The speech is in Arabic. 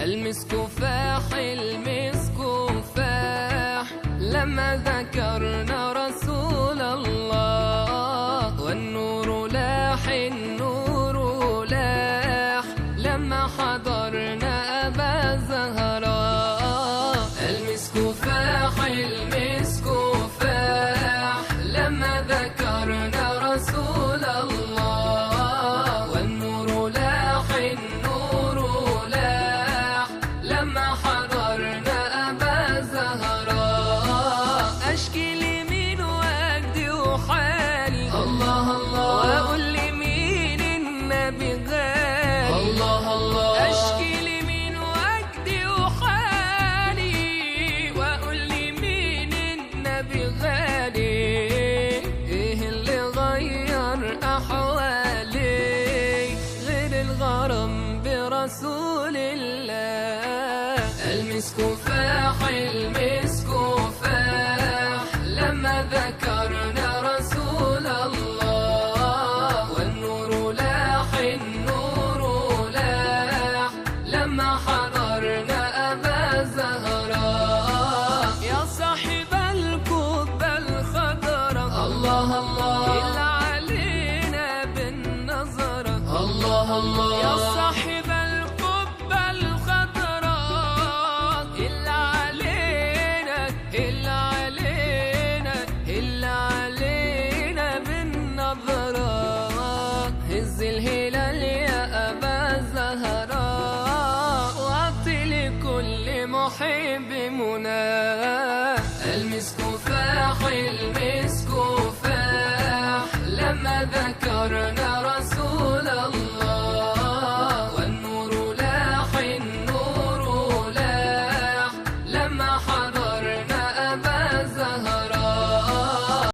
المسك فاح المسك فاح لما ذكرنا رسول الله، والنور لاح النور لاح لما حضرنا أبا زهراء. المسك فاح المسك فاح لما ذكرنا رسول الله، والنور لاح النور لاح لما حضرنا أبا زهراء. أشكي لمين وأجدي وحالي الله الله، وأقول لمين النبي غالي الله الله. أشكي لمين وأجدي وحالي، وأقول لمين النبي غالي. إيه اللي غير أحوالي غير الغرام برسول الله؟ المسك فاح المسك فاح لما ذكرنا رسول الله، والنور لاح النور لاح لما حضرنا أبا زهراء. يا صاحب القبة الخضراء الله الله، اللي علينا بالنظرة الله الله. يا صاحب القبة الخضراء، اللي علينا اللي علينا اللي علينا بالنظرة. هز الهلال يا أبا زهراء، وأعطي لكل محب مناه. المسك فاح المسك فاح لما ذكرنا